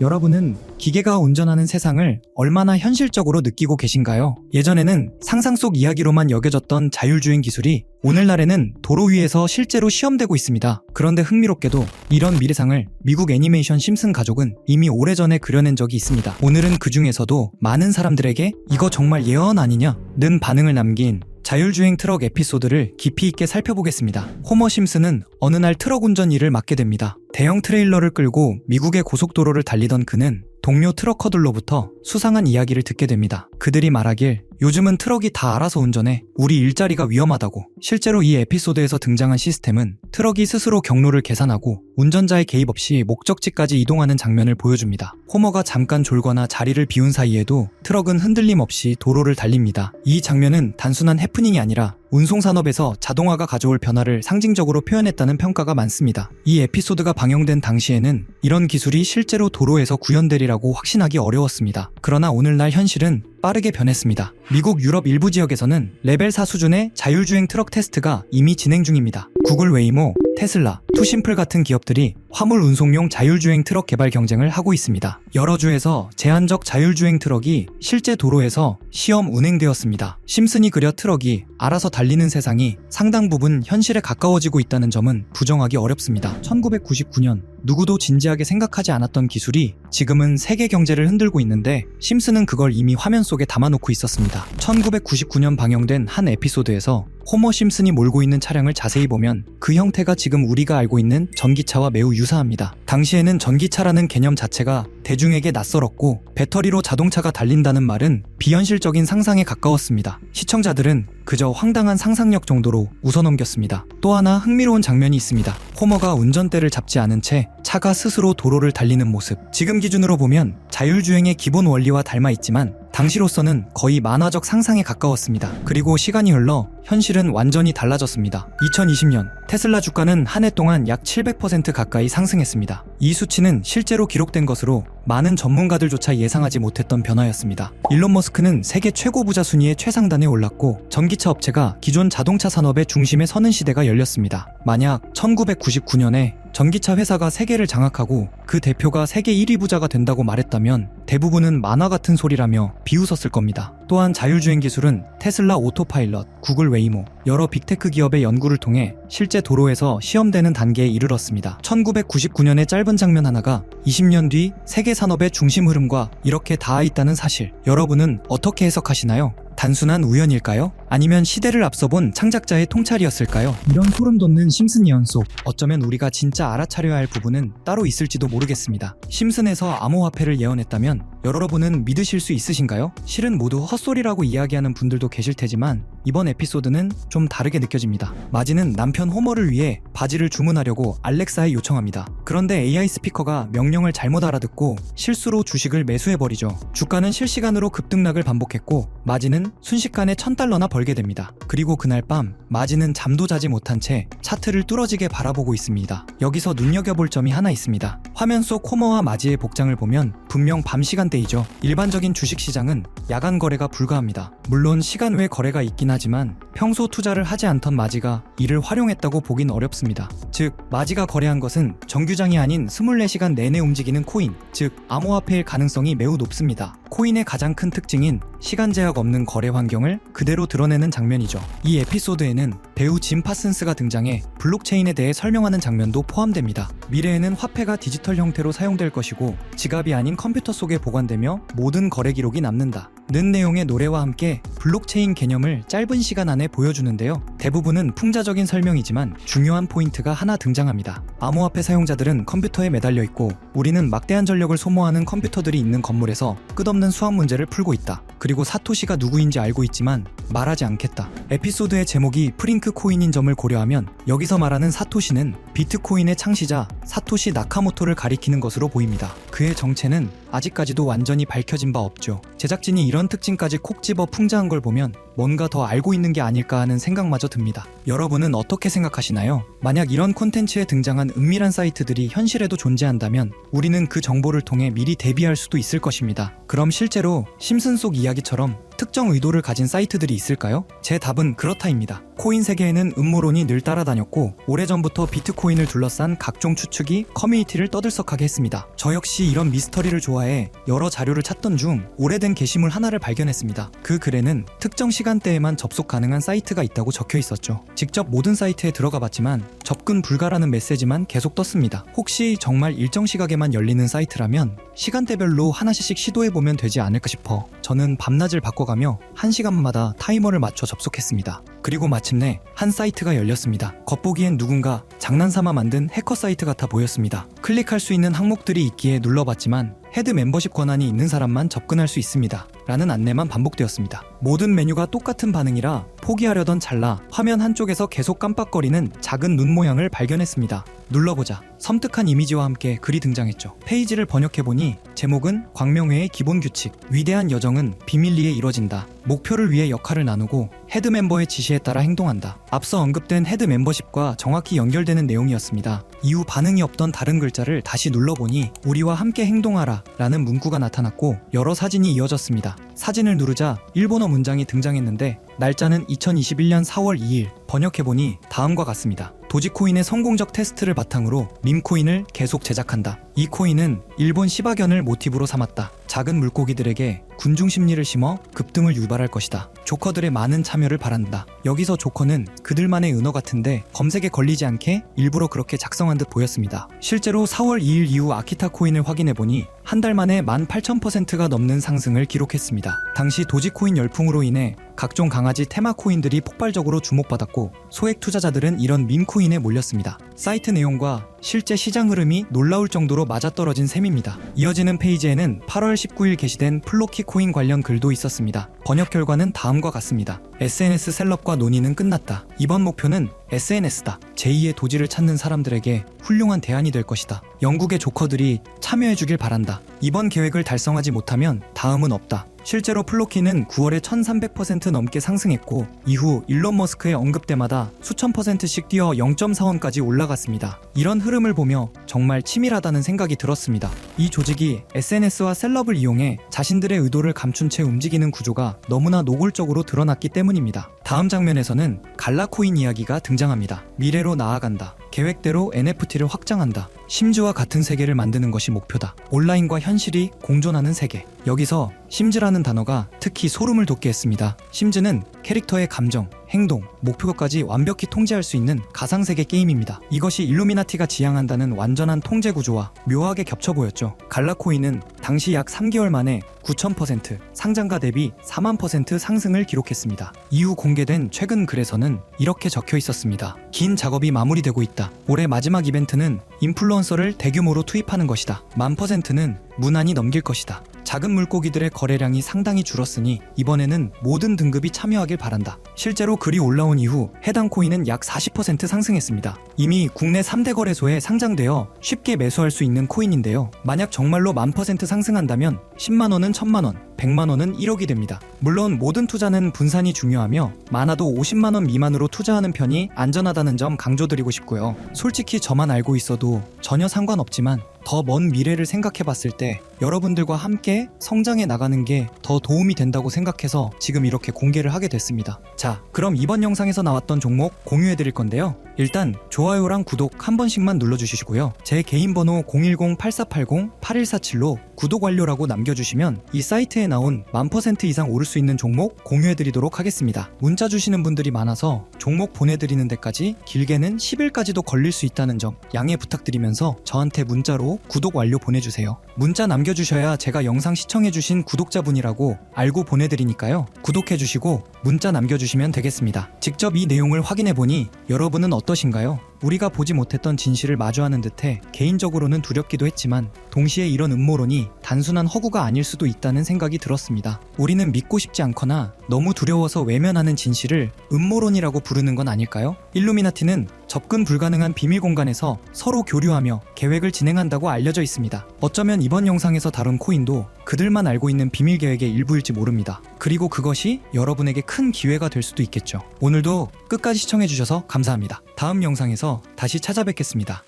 여러분은 기계가 운전하는 세상을 얼마나 현실적으로 느끼고 계신가요? 예전에는 상상 속 이야기로만 여겨졌던 자율주행 기술이 오늘날에는 도로 위에서 실제로 시험되고 있습니다. 그런데 흥미롭게도 이런 미래상을 미국 애니메이션 심슨 가족은 이미 오래전에 그려낸 적이 있습니다. 오늘은 그 중에서도 많은 사람들에게 이거 정말 예언 아니냐? 는 반응을 남긴 자율주행 트럭 에피소드를 깊이 있게 살펴보겠습니다. 호머 심슨은 어느 날 트럭 운전 일을 맡게 됩니다. 대형 트레일러를 끌고 미국의 고속도로를 달리던 그는 동료 트럭커들로부터 수상한 이야기를 듣게 됩니다. 그들이 말하길 요즘은 트럭이 다 알아서 운전해 우리 일자리가 위험하다고. 실제로 이 에피소드에서 등장한 시스템은 트럭이 스스로 경로를 계산하고 운전자의 개입 없이 목적지까지 이동하는 장면을 보여줍니다. 호머가 잠깐 졸거나 자리를 비운 사이에도 트럭은 흔들림 없이 도로를 달립니다. 이 장면은 단순한 해프닝이 아니라 운송산업에서 자동화가 가져올 변화를 상징적으로 표현했다는 평가가 많습니다. 이 에피소드가 방영된 당시에는 이런 기술이 실제로 도로에서 구현되리라고 확신하기 어려웠습니다. 그러나 오늘날 현실은 빠르게 변했습니다. 미국 유럽 일부 지역에서는 레벨 4 수준의 자율주행 트럭 테스트가 이미 진행 중입니다. 구글 웨이모, 테슬라, 투심플 같은 기업들이 화물 운송용 자율주행 트럭 개발 경쟁을 하고 있습니다. 여러 주에서 제한적 자율주행 트럭이 실제 도로에서 시험 운행되었습니다. 심슨이 그려 트럭이 알아서 달리는 세상이 상당 부분 현실에 가까워지고 있다는 점은 부정하기 어렵습니다. 1999년 누구도 진지하게 생각하지 않았던 기술이 지금은 세계 경제를 흔들고 있는데 심슨은 그걸 이미 화면 속에 담아놓고 있었습니다. 1999년 방영된 한 에피소드에서 호머 심슨이 몰고 있는 차량을 자세히 보면 그 형태가 지금 우리가 알고 있는 전기차와 매우 유사합니다. 당시에는 전기차라는 개념 자체가 대중에게 낯설었고 배터리로 자동차가 달린다는 말은 비현실적인 상상에 가까웠습니다. 시청자들은 그저 황당한 상상력 정도로 웃어넘겼습니다. 또 하나 흥미로운 장면이 있습니다. 호머가 운전대를 잡지 않은 채 차가 스스로 도로를 달리는 모습. 지금 기준으로 보면 자율주행의 기본 원리와 닮아 있지만 당시로서는 거의 만화적 상상에 가까웠습니다. 그리고 시간이 흘러 현실은 완전히 달라졌습니다. 2020년 테슬라 주가는 한 해 동안 약 700% 가까이 상승했습니다. 이 수치는 실제로 기록된 것으로 많은 전문가들조차 예상하지 못했던 변화였습니다. 일론 머스크는 세계 최고 부자 순위의 최상단에 올랐고 전기차 업체가 기존 자동차 산업의 중심에 서는 시대가 열렸습니다. 만약 1999년에 전기차 회사가 세계를 장악하고 그 대표가 세계 1위 부자가 된다고 말했다면 대부분은 만화 같은 소리라며 비웃었을 겁니다. 또한 자율주행 기술은 테슬라 오토파일럿, 구글 웨이모, 여러 빅테크 기업의 연구를 통해 실제 도로에서 시험되는 단계에 이르렀습니다. 1999년의 짧은 장면 하나가 20년 뒤 세계 산업의 중심 흐름과 이렇게 닿아 있다는 사실, 여러분은 어떻게 해석하시나요? 단순한 우연일까요? 아니면 시대를 앞서본 창작자의 통찰이었을까요? 이런 소름 돋는 심슨 예언 속 어쩌면 우리가 진짜 알아차려야 할 부분은 따로 있을지도 모르겠습니다. 심슨에서 암호화폐를 예언했다면 여러분은 믿으실 수 있으신가요? 실은 모두 헛소리라고 이야기하는 분들도 계실 테지만 이번 에피소드는 좀 다르게 느껴집니다. 마지는 남편 호머를 위해 바지를 주문하려고 알렉사에 요청합니다. 그런데 AI 스피커가 명령을 잘못 알아듣고 실수로 주식을 매수해버리죠. 주가는 실시간으로 급등락을 반복했고 마지는 순식간에 $1000나 벌게 됩니다. 그리고 그날 밤 마지는 잠도 자지 못한 채 차트를 뚫어지게 바라보고 있습니다. 여기서 눈여겨볼 점이 하나 있습니다. 화면 속 호머와 마지의 복장을 보면 분명 밤 시간대이죠. 일반적인 주식시장은 야간 거래가 불가합니다. 물론 시간 외 거래가 있긴 하지만 평소 투자를 하지 않던 마지가 이를 활용했다고 보긴 어렵습니다. 즉 마지가 거래한 것은 정규장이 아닌 24시간 내내 움직이는 코인, 즉 암호화폐일 가능성이 매우 높습니다. 코인의 가장 큰 특징인 시간 제약 없는 거래 환경을 그대로 드러내는 장면이죠. 이 에피소드에는 배우 짐 파슨스가 등장해 블록체인에 대해 설명하는 장면도 포함됩니다. 미래에는 화폐가 디지털 형태로 사용될 것이고 지갑이 아닌 컴퓨터 속에 보관되며 모든 거래 기록이 남는다 는 내용의 노래와 함께 블록체인 개념을 짧은 시간 안에 보여주는데요. 대부분은 풍자적인 설명이지만 중요한 포인트가 하나 등장합니다. 암호화폐 사용자들은 컴퓨터에 매달려 있고 우리는 막대한 전력을 소모하는 컴퓨터들이 있는 건물에서 끝없는 수학 문제를 풀고 있다. 그리고 사토시가 누구인지 알고 있지만 말하지 않겠다. 에피소드의 제목이 프링크 코인인 점을 고려하면 여기서 말하는 사토시는 비트코인의 창시자 사토시 나카모토를 가리키는 것으로 보입니다. 그의 정체는 아직까지도 완전히 밝혀진 바 없죠. 제작진이 이런 특징까지 콕 집어 풍자한 걸 보면 뭔가 더 알고 있는 게 아닐까 하는 생각마저 듭니다. 여러분은 어떻게 생각하시나요? 만약 이런 콘텐츠에 등장한 은밀한 사이트들이 현실에도 존재한다면 우리는 그 정보를 통해 미리 대비할 수도 있을 것입니다. 그럼 실제로 심슨 속 이야기처럼 특정 의도를 가진 사이트들이 있을까요? 제 답은 그렇다입니다. 코인 세계에는 음모론이 늘 따라다녔고 오래전부터 비트코인을 둘러싼 각종 추측이 커뮤니티를 떠들썩하게 했습니다. 저 역시 이런 미스터리를 좋아해 여러 자료를 찾던 중 오래된 게시물 하나를 발견했습니다. 그 글에는 특정 시간대에만 접속 가능한 사이트가 있다고 적혀 있었죠. 직접 모든 사이트에 들어가 봤지만 접근 불가라는 메시지만 계속 떴습니다. 혹시 정말 일정 시각에만 열리는 사이트라면 시간대별로 하나씩 시도해보면 되지 않을까 싶어 저는 밤낮을 바꿔가며 1시간마다 타이머를 맞춰 접속했습니다. 그리고 마침내 한 사이트가 열렸습니다. 겉보기엔 누군가 장난삼아 만든 해커 사이트 같아 보였습니다. 클릭할 수 있는 항목들이 있기에 눌러봤지만 헤드 멤버십 권한이 있는 사람만 접근할 수 있습니다. 라는 안내만 반복되었습니다. 모든 메뉴가 똑같은 반응이라 포기하려던 찰나 화면 한쪽에서 계속 깜빡거리는 작은 눈 모양을 발견했습니다. 눌러보자 섬뜩한 이미지와 함께 글이 등장했죠. 페이지를 번역해보니 제목은 광명회의 기본 규칙, 위대한 여정은 비밀리에 이뤄진다. 목표를 위해 역할을 나누고 헤드 멤버의 지시에 따라 행동한다. 앞서 언급된 헤드 멤버십과 정확히 연결되는 내용이었습니다. 이후 반응이 없던 다른 글자를 다시 눌러보니 우리와 함께 행동하라 라는 문구가 나타났고 여러 사진이 이어졌습니다. 사진을 누르자 일본어 문장이 등장했는데 날짜는 2021년 4월 2일, 번역해보니 다음과 같습니다. 도지코인의 성공적 테스트를 바탕으로 밈코인을 계속 제작한다. 이 코인은 일본 시바견을 모티브로 삼았다. 작은 물고기들에게 군중 심리를 심어 급등을 유발할 것이다. 조커들의 많은 참여를 바란다. 여기서 조커는 그들만의 은어 같은데 검색에 걸리지 않게 일부러 그렇게 작성한 듯 보였습니다. 실제로 4월 2일 이후 아키타 코인을 확인해보니 한 달 만에 18,000%가 넘는 상승을 기록했습니다. 당시 도지코인 열풍으로 인해 각종 강아지 테마 코인들이 폭발적으로 주목받았고 소액 투자자들은 이런 밈코인에 몰렸습니다. 사이트 내용과 실제 시장 흐름이 놀라울 정도로 맞아떨어진 셈입니다. 이어지는 페이지에는 8월 19일 게시된 플로키 코인 관련 글도 있었습니다. 번역 결과는 다음과 같습니다. SNS 셀럽과 논의는 끝났다. 이번 목표는 SNS다. 제2의 도지를 찾는 사람들에게 훌륭한 대안이 될 것이다. 영국의 조커들이 참여해주길 바란다. 이번 계획을 달성하지 못하면 다음은 없다. 실제로 플로키는 9월에 1300% 넘게 상승했고 이후 일론 머스크의 언급 때마다 수천 %씩 뛰어 0.4원까지 올라갔습니다. 이런 흐름을 보며 정말 치밀하다는 생각이 들었습니다. 이 조직이 SNS와 셀럽을 이용해 자신들의 의도를 감춘 채 움직이는 구조가 너무나 노골적으로 드러났기 때문입니다. 다음 장면에서는 갈라코인 이야기가 등장합니다. 미래로 나아간다. 계획대로 NFT를 확장한다. 심즈와 같은 세계를 만드는 것이 목표다. 온라인과 현실이 공존하는 세계. 여기서 심즈라는 단어가 특히 소름을 돋게 했습니다. 심즈는 캐릭터의 감정, 행동, 목표까지 완벽히 통제할 수 있는 가상세계 게임입니다. 이것이 일루미나티가 지향한다는 완전한 통제 구조와 묘하게 겹쳐 보였죠. 갈라코인은 당시 약 3개월 만에 9,000%, 상장가 대비 4만% 상승을 기록했습니다. 이후 공개된 최근 글에서는 이렇게 적혀 있었습니다. 긴 작업이 마무리되고 있다. 올해 마지막 이벤트는 인플루언서를 대규모로 투입하는 것이다. 10,000%는 무난히 넘길 것이다. 작은 물고기들의 거래량이 상당히 줄었으니 이번에는 모든 등급이 참여하길 바란다. 실제로 글이 올라온 이후 해당 코인은 약 40% 상승했습니다. 이미 국내 3대 거래소에 상장되어 쉽게 매수할 수 있는 코인인데요. 만약 정말로 10,000% 상승한다면 10만원은 1,000만원, 100만원은 1억이 됩니다. 물론 모든 투자는 분산이 중요하며 많아도 50만원 미만으로 투자하는 편이 안전하다는 점 강조드리고 싶고요. 솔직히 저만 알고 있어도 전혀 상관없지만 더 먼 미래를 생각해봤을 때 여러분들과 함께 성장해 나가는 게 더 도움이 된다고 생각해서 지금 이렇게 공개를 하게 됐습니다. 자, 그럼 이번 영상에서 나왔던 종목 공유해드릴 건데요. 일단 좋아요랑 구독 한 번씩만 눌러주시고요. 제 개인 번호 010-8480-8147로 구독 완료라고 남겨주시면 이 사이트에 나온 10,000% 이상 오를 수 있는 종목 공유해드리도록 하겠습니다. 문자 주시는 분들이 많아서 종목 보내드리는 데까지 길게는 10일까지도 걸릴 수 있다는 점 양해 부탁드리면서 저한테 문자로 구독 완료 보내주세요. 문자 남겨주셔야 제가 영상 시청해주신 구독자분이라고 알고 보내드리니까요. 구독해주시고 문자 남겨주시면 되겠습니다. 직접 이 내용을 확인해보니 여러분은 어떠신가요? 우리가 보지 못했던 진실을 마주하는 듯해 개인적으로는 두렵기도 했지만 동시에 이런 음모론이 단순한 허구가 아닐 수도 있다는 생각이 들었습니다. 우리는 믿고 싶지 않거나 너무 두려워서 외면하는 진실을 음모론이라고 부르는 건 아닐까요? 일루미나티는 접근 불가능한 비밀 공간에서 서로 교류하며 계획을 진행한다고 알려져 있습니다. 어쩌면 이번 영상에서 다룬 코인도 그들만 알고 있는 비밀 계획의 일부일지 모릅니다. 그리고 그것이 여러분에게 큰 기회가 될 수도 있겠죠. 오늘도 끝까지 시청해주셔서 감사합니다. 다음 영상에서 다시 찾아뵙겠습니다.